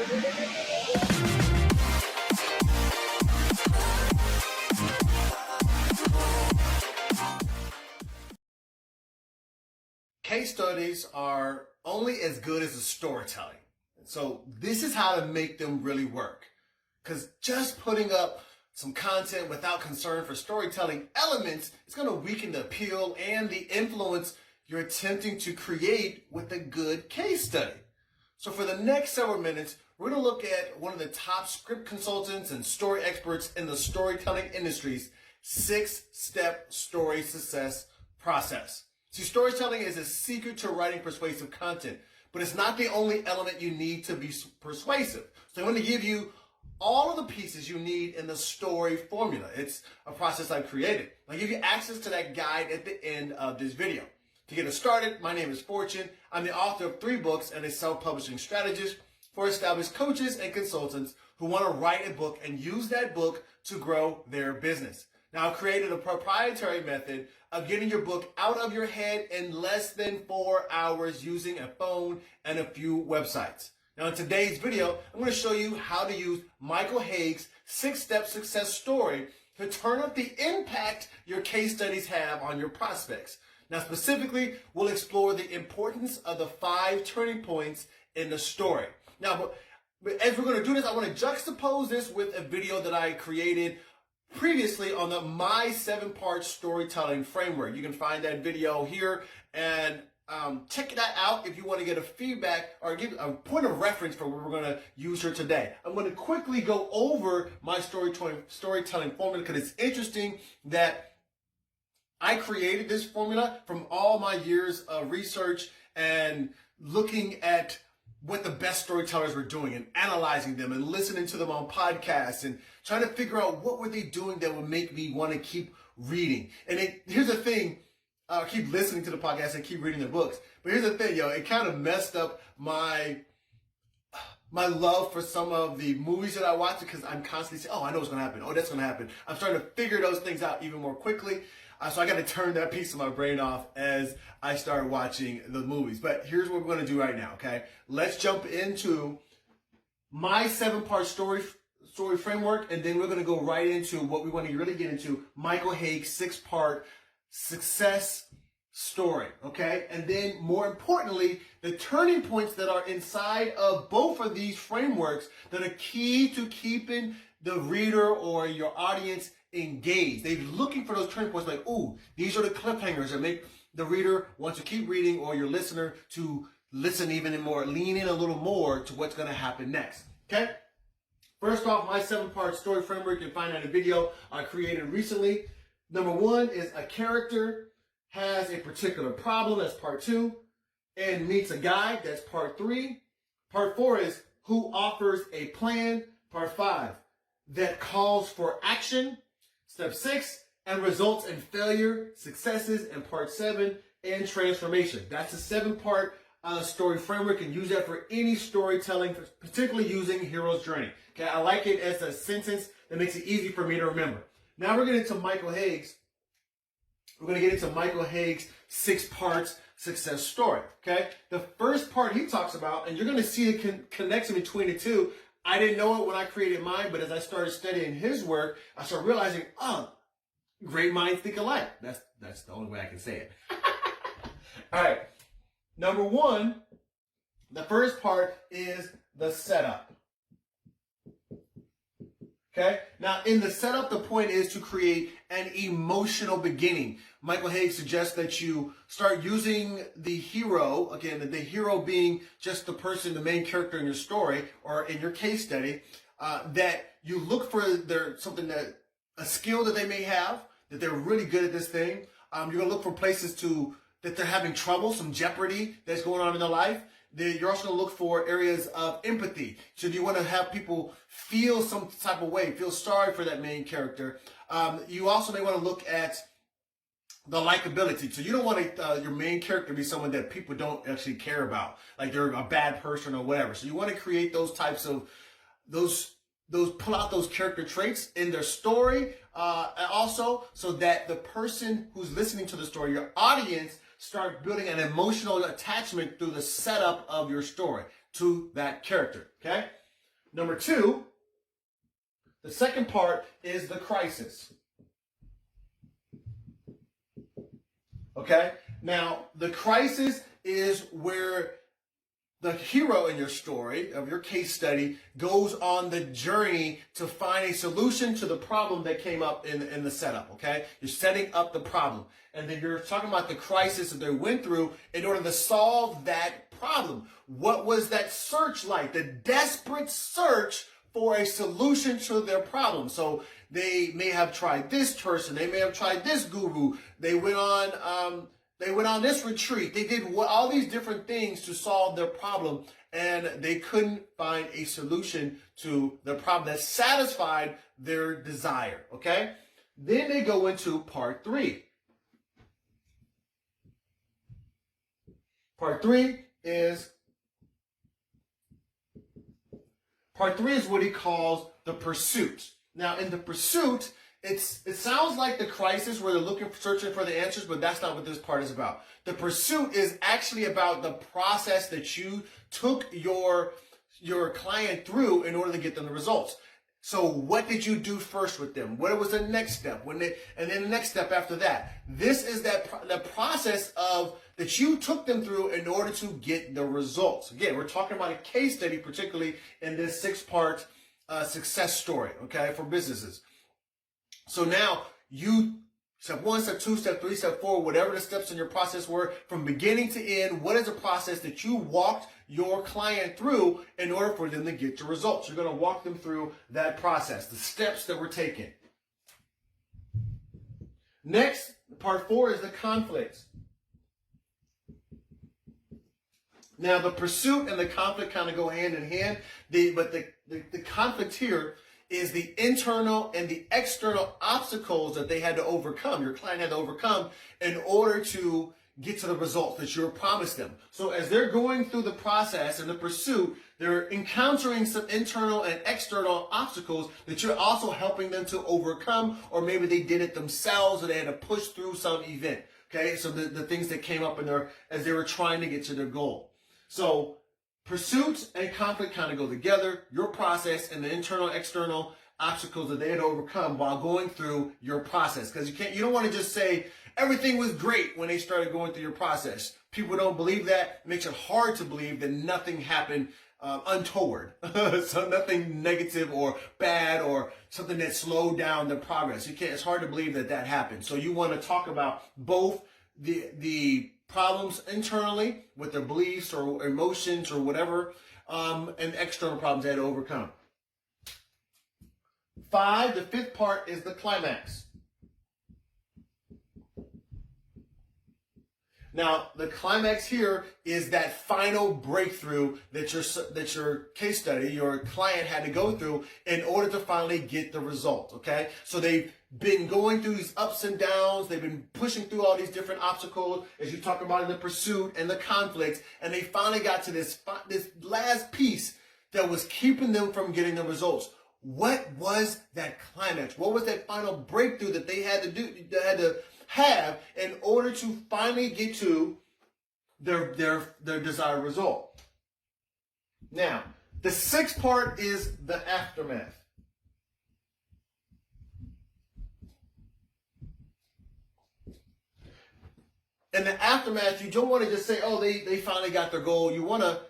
Case studies are only as good as the storytelling. So this is how to make them really work. Because just putting up some content without concern for storytelling elements is going to weaken the appeal and the influence you're attempting to create with a good case study. So for the next several minutes, we're going to look at one of the top script consultants and story experts in the storytelling industry's 6-step story success process. See, storytelling is a secret to writing persuasive content, but it's not the only element you need to be persuasive. So I'm going to give you all of the pieces you need in the story formula. It's a process I've created. I'll give you access to that guide at the end of this video. To get us started, my name is Fortune. I'm the author of 3 books and a self-publishing strategist for established coaches and consultants who want to write a book and use that book to grow their business. Now, I've created a proprietary method of getting your book out of your head in less than 4 hours using a phone and a few websites. Now, in today's video, I'm going to show you how to use Michael Hauge's 6-step success story to turn up the impact your case studies have on your prospects. Now, specifically, we'll explore the importance of the 5 turning points in the story. Now, but as we're going to do this, I want to juxtapose this with a video that I created previously on the My 7-Part Storytelling Framework. You can find that video here and check that out if you want to get a feedback or give a point of reference for what we're going to use here today. I'm going to quickly go over my storytelling formula because it's interesting that I created this formula from all my years of research and looking at what the best storytellers were doing and analyzing them and listening to them on podcasts and trying to figure out what were they doing that would make me want to keep reading. And here's the thing, I keep listening to the podcast and keep reading the books. But here's the thing, it kind of messed up my love for some of the movies that I watch because I'm constantly saying, oh, I know what's going to happen. Oh, that's going to happen. I'm starting to figure those things out even more quickly. So I got to turn that piece of my brain off as I start watching the movies. But here's what we're going to do right now, okay? Let's jump into my 7-part story framework, and then we're going to go right into what we want to really get into, Michael Hauge's 6-part success story, okay? And then more importantly, the turning points that are inside of both of these frameworks that are key to keeping the reader or your audience engaged. They're looking for those turning points like, ooh, these are the cliffhangers that make the reader want to keep reading or your listener to listen even more, lean in a little more to what's going to happen next, okay? First off, my 7-part story framework, you can find that in a video I created recently. Number 1 is a character has a particular problem, that's part 2, and meets a guide, that's part 3. Part 4 is who offers a plan, part 5, that calls for action, step 6, and results in failure, successes, and part 7, and transformation. That's a 7-part story framework, and use that for any storytelling, particularly using Hero's Journey. Okay, I like it as a sentence that makes it easy for me to remember. Now we're getting into Michael Hauge's. We're going to get into Michael Hauge's 6-part success story. Okay, the first part he talks about, and you're going to see the connection between the two. I didn't know it when I created mine, but as I started studying his work, I started realizing, oh, great minds think alike. That's the only way I can say it. All right. Number 1, the first part is the setup. Okay? Now, in the setup, the point is to create an emotional beginning. Michael Hauge suggests that you start using the hero, again, the hero being just the person, the main character in your story or in your case study, that you look for a skill that they may have, that they're really good at this thing. You're going to look for places that they're having trouble, some jeopardy that's going on in their life. You're also going to look for areas of empathy. So you want to have people feel some type of way, feel sorry for that main character. You also may want to look at the likability. So you don't want your main character to be someone that people don't actually care about, like they're a bad person or whatever. So you want to create those types of, pull out those character traits in their story, also so that the person who's listening to the story, your audience, start building an emotional attachment through the setup of your story to that character, okay? Number two, the second part is the crisis. Okay? Now, the crisis is where the hero in your story, of your case study, goes on the journey to find a solution to the problem that came up in the setup, okay? You're setting up the problem. And then you're talking about the crisis that they went through in order to solve that problem. What was that search like? The desperate search for a solution to their problem. So they may have tried this person. They may have tried this guru. They went on this retreat. They did all these different things to solve their problem, and they couldn't find a solution to the problem that satisfied their desire, okay? Then they go into part three. Part three is what he calls the pursuit. Now, in the pursuit, it sounds like the crisis where they're searching for the answers, but that's not what this part is about. The pursuit is actually about the process that you took your client through in order to get them the results. So what did you do first with them? What was the next step? And then the next step after that. This is the process that you took them through in order to get the results. Again, we're talking about a case study, particularly in this 6-part success story, okay, for businesses. So now you step 1, step 2, step 3, step 4, whatever the steps in your process were, from beginning to end, what is the process that you walked your client through in order for them to get the results? You're going to walk them through that process, the steps that were taken. Next, part 4 is the conflicts. Now, the pursuit and the conflict kind of go hand in hand, but the conflict here is the internal and the external obstacles that they had to overcome, your client had to overcome in order to get to the results that you promised them. So as they're going through the process and the pursuit, they're encountering some internal and external obstacles that you're also helping them to overcome, or maybe they did it themselves or they had to push through some event. Okay, so the things that came up as they were trying to get to their goal. So pursuit and conflict kind of go together, your process and the internal, external obstacles that they had to overcome while going through your process. Because you don't want to just say everything was great when they started going through your process. People don't believe that. It makes it hard to believe that nothing happened untoward. So nothing negative or bad or something that slowed down the progress. It's hard to believe that happened. So you want to talk about both the problems internally with their beliefs or emotions or whatever, and external problems they had to overcome. 5, the 5th part is the climax. Now, the climax here is that final breakthrough that your case study, your client had to go through in order to finally get the result, okay? So they've been going through these ups and downs. They've been pushing through all these different obstacles, as you talk about in the pursuit and the conflicts, and they finally got to this last piece that was keeping them from getting the results. What was that climax? What was that final breakthrough that they had to do? They had to have in order to finally get to their desired result. Now, the 6th part is the aftermath. In the aftermath, you don't want to just say, oh, they finally got their goal. You want to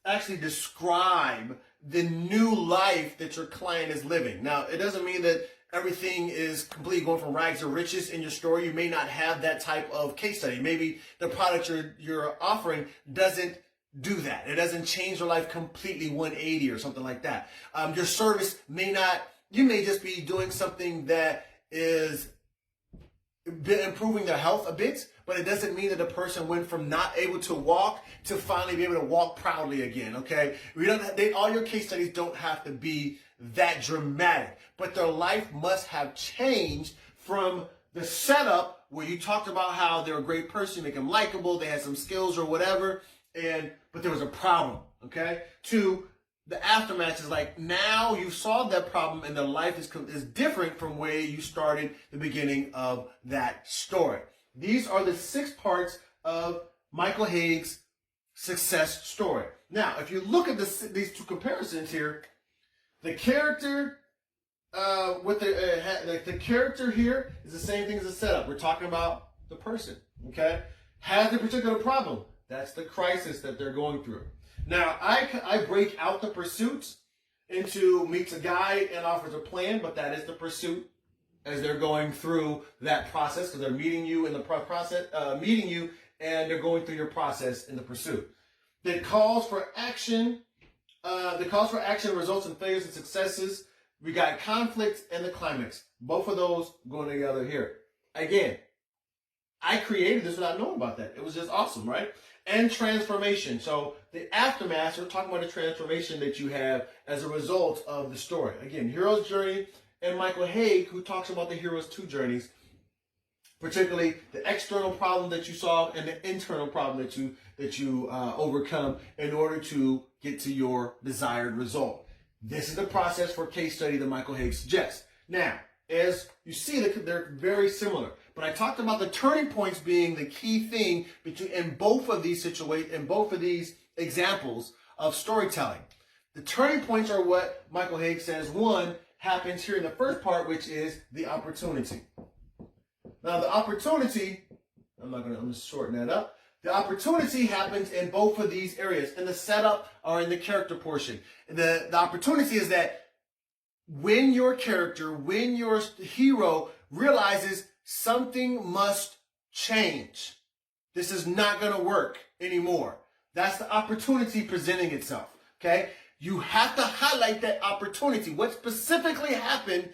actually describe the new life that your client is living. Now, it doesn't mean that everything is completely going from rags to riches in your story. You may not have that type of case study. Maybe the product you're offering doesn't do that. It doesn't change your life completely 180 or something like that. Your service you may just be doing something that is improving their health a bit, but it doesn't mean that the person went from not able to walk to finally be able to walk proudly again, okay? All your case studies don't have to be that dramatic, but their life must have changed from the setup where you talked about how they're a great person, make them likable, they had some skills or whatever, but there was a problem, okay? To the aftermath is like, now you solved that problem and their life is different from where you started the beginning of that story. These are the 6 parts of Michael Hauge's success story. Now, if you look at these 2 comparisons here, The character the character here is the same thing as the setup. We're talking about the person, okay? Has a particular problem. That's the crisis that they're going through. Now, I break out the pursuit into meets a guide and offers a plan, but that is the pursuit as they're going through that process, because they're meeting you in the process, meeting you, and they're going through your process in the pursuit. The calls for action, results in failures and successes. We got conflict and the climax. Both of those going together here. Again, I created this without knowing about that. It was just awesome, right? And transformation. So the aftermath, we're talking about the transformation that you have as a result of the story. Again, hero's journey, and Michael Hauge, who talks about the hero's two journeys, particularly the external problem that you solve and the internal problem that you overcome in order to get to your desired result. This is the process for case study that Michael Hauge suggests. Now, as you see, they're very similar. But I talked about the turning points being the key thing in both of these examples of storytelling. The turning points are what Michael Hauge says, one, happens here in the first part, which is the opportunity. Now, the opportunity, I'm going to shorten that up. The opportunity happens in both of these areas, in the setup or in the character portion. The opportunity is that when your hero realizes something must change. This is not going to work anymore. That's the opportunity presenting itself, okay? You have to highlight that opportunity. What specifically happened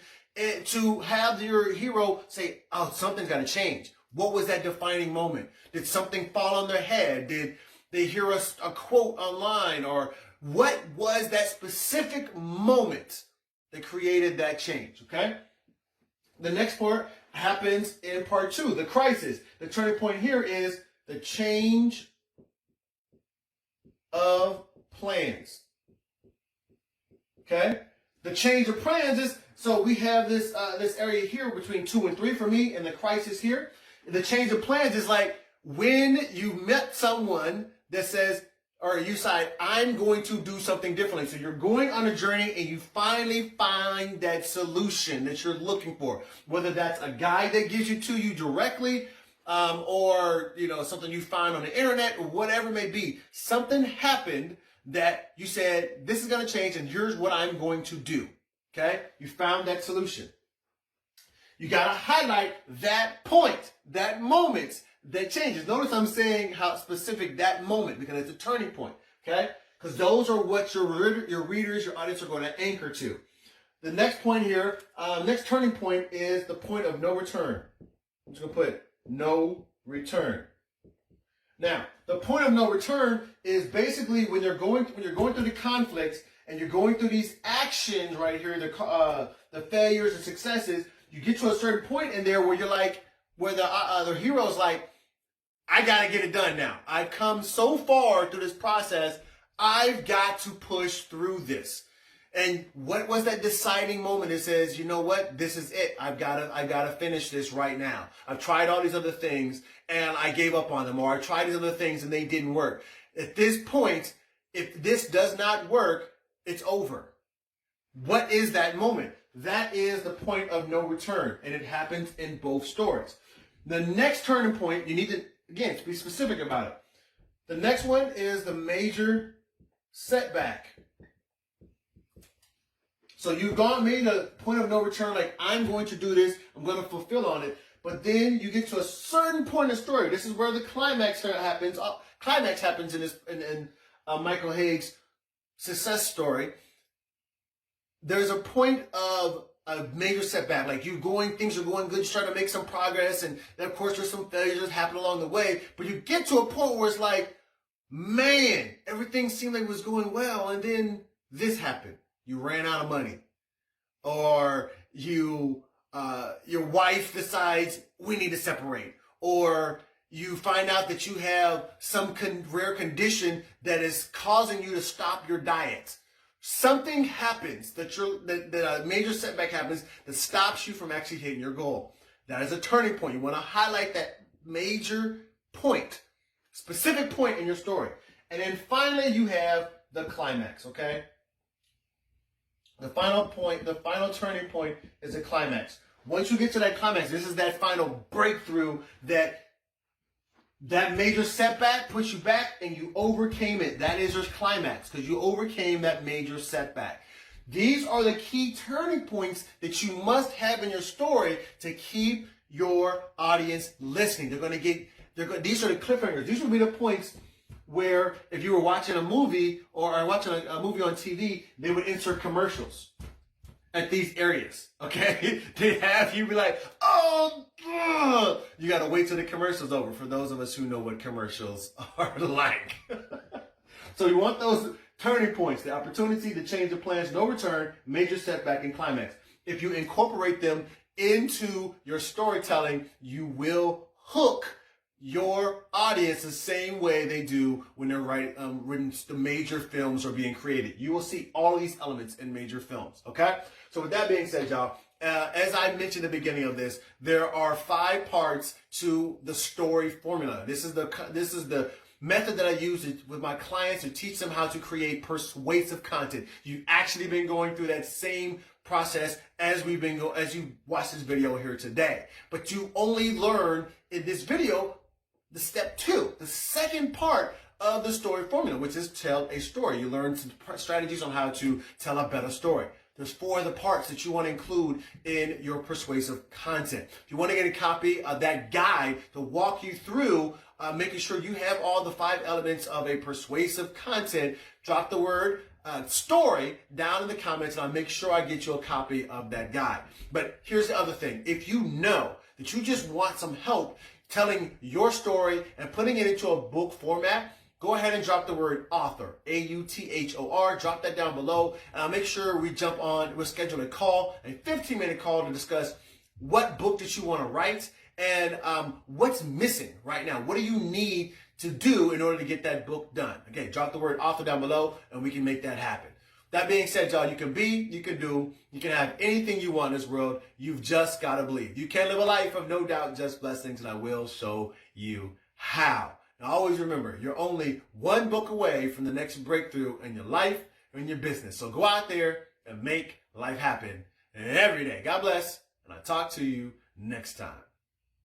to have your hero say, oh, something's got to change. What was that defining moment? Did something fall on their head? Did they hear a quote online? Or what was that specific moment that created that change, okay? The next part happens in part two, the crisis. The turning point here is the change of plans, okay? The change of plans is, so we have this area here between 2 and 3 for me, and the crisis here. The change of plans is like when you met someone that says, or you decide, I'm going to do something differently. So you're going on a journey and you finally find that solution that you're looking for. Whether that's a guide that gives you to you directly, or something you find on the internet, or whatever it may be. Something happened that you said, this is going to change and here's what I'm going to do. Okay? You found that solution. You got to highlight that point, that moment that changes. Notice I'm saying how specific that moment, because it's a turning point, okay? Because those are what your readers, your audience are going to anchor to. The next point here, next turning point is the point of no return. I'm just going to put no return. Now, the point of no return is basically when you're going through the conflicts and you're going through these actions right here, the failures and successes. You get to a certain point in there where you're like, where the hero's like, I got to get it done now. I've come so far through this process. I've got to push through this. And what was that deciding moment that says, you know what? This is it. I've got to finish this right now. I've tried all these other things and I gave up on them, or I tried these other things and they didn't work. At this point, if this does not work, it's over. What is that moment? That is the point of no return, and it happens in both stories. The next turning point, you need to, again, be specific about it. The next one is the major setback. So you've made a point of no return, like, I'm going to do this, I'm going to fulfill on it, but then you get to a certain point in the story. This is where the climax happens. Climax happens in Michael Hauge's success story. There's a point of a major setback, like things are going good, you're starting to make some progress, and then of course there's some failures that happen along the way, but you get to a point where it's like, man, everything seemed like it was going well, and then this happened. You ran out of money. Or your wife decides we need to separate. Or you find out that you have some rare condition that is causing you to stop your diet. Something happens that a major setback happens that stops you from actually hitting your goal. That is a turning point. You want to highlight that major point, specific point in your story. And then finally you have the climax, okay? The final point, the final turning point is the climax. Once you get to that climax, this is that final breakthrough that major setback puts you back and you overcame it. That is your climax because you overcame that major setback. These are the key turning points that you must have in your story to keep your audience listening. These are the cliffhangers. These will be the points where if you were watching a movie or watching a movie on TV, they would insert commercials at these areas, okay? They have you be like, oh, ugh. You got to wait till the commercial's over for those of us who know what commercials are like. So you want those turning points, the opportunity, the change of plans, no return, major setback, and climax. If you incorporate them into your storytelling, you will hook your audience the same way they do when they're written the major films are being created. You will see all these elements in major films, okay? So with that being said, y'all, as I mentioned at the beginning of this, there are 5 parts to the story formula. This is the method that I use with my clients to teach them how to create persuasive content. You've actually been going through that same process as you watch this video here today. But you only learn in this video the step 2, the second part of the story formula, which is tell a story. You learn some strategies on how to tell a better story. There's 4 other parts that you want to include in your persuasive content. If you want to get a copy of that guide to walk you through making sure you have all the 5 elements of a persuasive content, drop the word story down in the comments and I'll make sure I get you a copy of that guide. But here's the other thing. If you know that you just want some help telling your story and putting it into a book format, go ahead and drop the word author, A-U-T-H-O-R, drop that down below, and I'll make sure we'll schedule a call, a 15-minute call to discuss what book that you want to write and what's missing right now. What do you need to do in order to get that book done? Okay, drop the word author down below and we can make that happen. That being said, y'all, you can be, you can do, you can have anything you want in this world. You've just got to believe. You can live a life of no doubt, just blessings, and I will show you how. Now, always remember, you're only one book away from the next breakthrough in your life or in your business. So go out there and make life happen every day. God bless, and I'll talk to you next time.